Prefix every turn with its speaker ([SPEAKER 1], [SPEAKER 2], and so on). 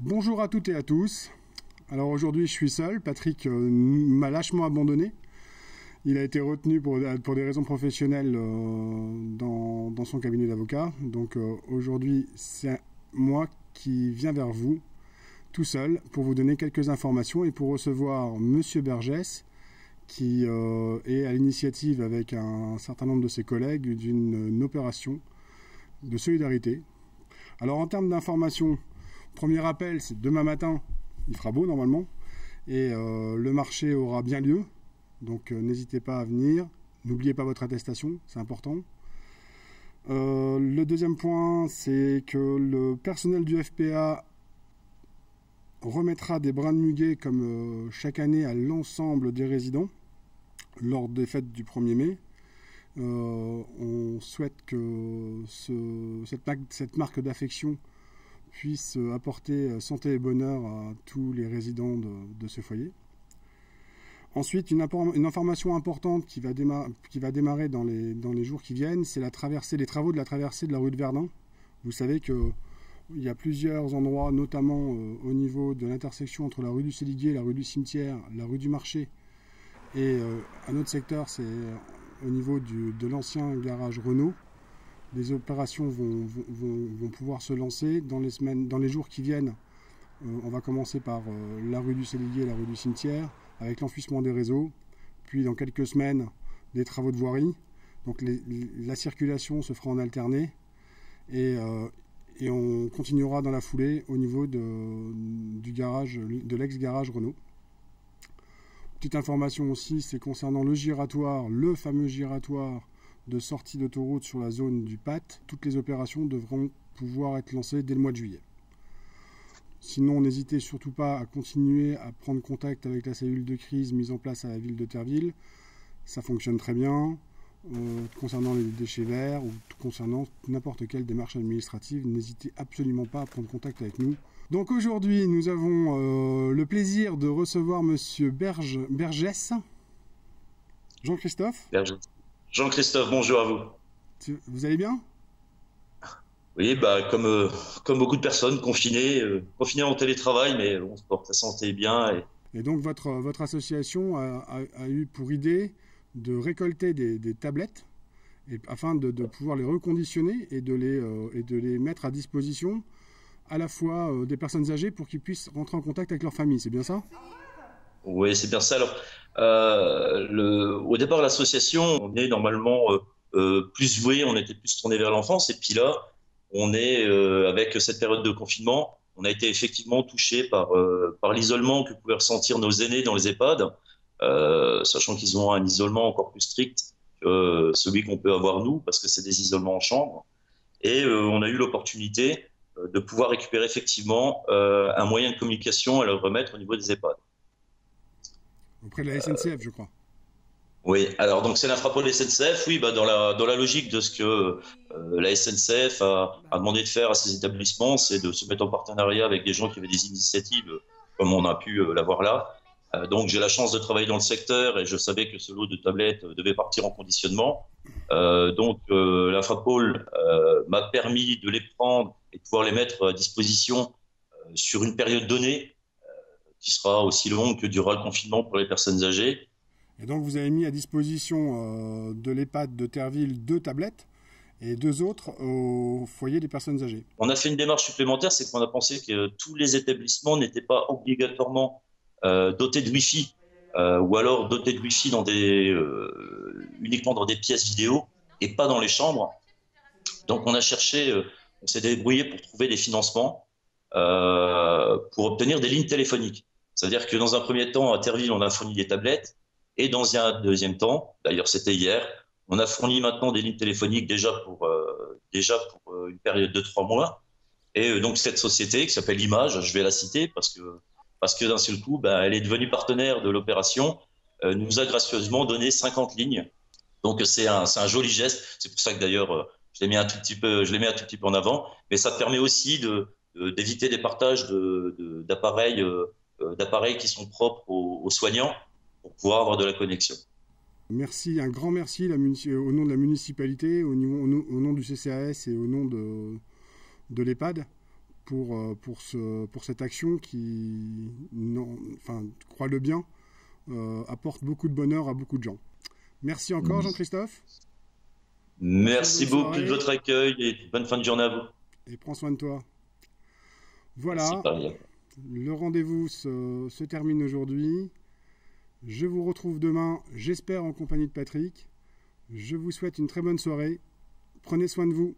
[SPEAKER 1] Bonjour à toutes et à tous. Alors aujourd'hui je suis seul, Patrick m'a lâchement abandonné. Il a été retenu pour des raisons professionnelles dans son cabinet d'avocat. Donc aujourd'hui c'est moi qui viens vers vous tout seul pour vous donner quelques informations et pour recevoir Monsieur Bergès qui est à l'initiative avec un certain nombre de ses collègues d'une opération de solidarité. Alors en termes d'informations, premier appel, c'est demain matin, il fera beau normalement, et le marché aura bien lieu, donc n'hésitez pas à venir, n'oubliez pas votre attestation, c'est important. Le deuxième point, c'est que le personnel du FPA remettra des brins de muguet comme chaque année à l'ensemble des résidents lors des fêtes du 1er mai. On souhaite que cette marque d'affection puisse apporter santé et bonheur à tous les résidents de ce foyer. Ensuite, une information importante qui va démarrer dans les jours qui viennent, c'est les travaux de la traversée de la rue de Verdun. Vous savez qu'il y a plusieurs endroits, notamment au niveau de l'intersection entre la rue du Céliguier, la rue du Cimetière, la rue du Marché, et un autre secteur, c'est au niveau de l'ancien garage Renault. Les opérations vont pouvoir se lancer dans les jours qui viennent. On va commencer par la rue du Céliguier et la rue du Cimetière, avec l'enfouissement des réseaux. Puis dans quelques semaines, des travaux de voirie. Donc la circulation se fera en alterné. Et on continuera dans la foulée au niveau du garage, de l'ex-garage Renault. Petite information aussi, c'est concernant le giratoire, le fameux giratoire de sortie d'autoroute sur la zone du PAT. Toutes les opérations devront pouvoir être lancées dès le mois de juillet. Sinon, n'hésitez surtout pas à continuer à prendre contact avec la cellule de crise mise en place à la ville de Terville. Ça fonctionne très bien. Concernant les déchets verts ou concernant n'importe quelle démarche administrative, n'hésitez absolument pas à prendre contact avec nous. Donc aujourd'hui, nous avons le plaisir de recevoir Monsieur Bergès. Jean-Christophe.
[SPEAKER 2] Jean-Christophe, bonjour à vous.
[SPEAKER 1] Vous allez bien?
[SPEAKER 2] Oui, comme beaucoup de personnes, confinées en télétravail, mais on se porte, la santé est bien.
[SPEAKER 1] Et donc votre association a eu pour idée de récolter des tablettes afin de pouvoir les reconditionner et de les mettre à disposition à la fois des personnes âgées pour qu'ils puissent rentrer en contact avec leur famille, c'est bien ça?
[SPEAKER 2] Oui, c'est bien ça. Alors, au départ, l'association, on est normalement plus voué, on était plus tourné vers l'enfance, et puis là, on est avec cette période de confinement, on a été effectivement touché par l'isolement que pouvaient ressentir nos aînés dans les EHPAD, sachant qu'ils ont un isolement encore plus strict que celui qu'on peut avoir nous, parce que c'est des isolements en chambre. Et on a eu l'opportunité de pouvoir récupérer effectivement un moyen de communication à leur remettre au niveau des EHPAD.
[SPEAKER 1] Auprès de la SNCF, je crois.
[SPEAKER 2] Oui, alors donc c'est l'infrapôle SNCF, oui, dans la logique de ce que la SNCF a demandé de faire à ces établissements, c'est de se mettre en partenariat avec des gens qui avaient des initiatives, comme on a pu l'avoir là. Donc j'ai la chance de travailler dans le secteur et je savais que ce lot de tablettes devait partir en conditionnement. Donc l'infrapôle m'a permis de les prendre et de pouvoir les mettre à disposition sur une période donnée qui sera aussi longue que durera le confinement pour les personnes âgées.
[SPEAKER 1] Et donc vous avez mis à disposition de l'EHPAD de Terville 2 tablettes et 2 autres au foyer des personnes âgées.
[SPEAKER 2] On a fait une démarche supplémentaire, c'est qu'on a pensé que tous les établissements n'étaient pas obligatoirement dotés de Wi-Fi ou alors dotés de Wi-Fi uniquement dans des pièces vidéo et pas dans les chambres. Donc on a cherché, on s'est débrouillé pour trouver des financements pour obtenir des lignes téléphoniques. C'est-à-dire que dans un premier temps, à Terville, on a fourni des tablettes. Et dans un deuxième temps, d'ailleurs c'était hier, on a fourni maintenant des lignes téléphoniques déjà pour une période de 3 mois. Et donc cette société qui s'appelle Image, je vais la citer parce que d'un seul coup, elle est devenue partenaire de l'opération, nous a gracieusement donné 50 lignes. Donc c'est un joli geste. C'est pour ça que d'ailleurs je l'ai mis un tout petit peu en avant. Mais ça permet aussi d'éviter des partages d'appareils qui sont propres aux soignants, pour pouvoir avoir de la connexion.
[SPEAKER 1] Merci, un grand merci au nom de la municipalité, au nom du CCAS et au nom de l'EHPAD pour cette action qui, crois-le bien, apporte beaucoup de bonheur à beaucoup de gens. Merci encore, Jean-Christophe.
[SPEAKER 2] Merci beaucoup de votre accueil et bonne fin de journée à vous.
[SPEAKER 1] Et prends soin de toi. Voilà, le rendez-vous se termine aujourd'hui. Je vous retrouve demain, j'espère en compagnie de Patrick. Je vous souhaite une très bonne soirée. Prenez soin de vous.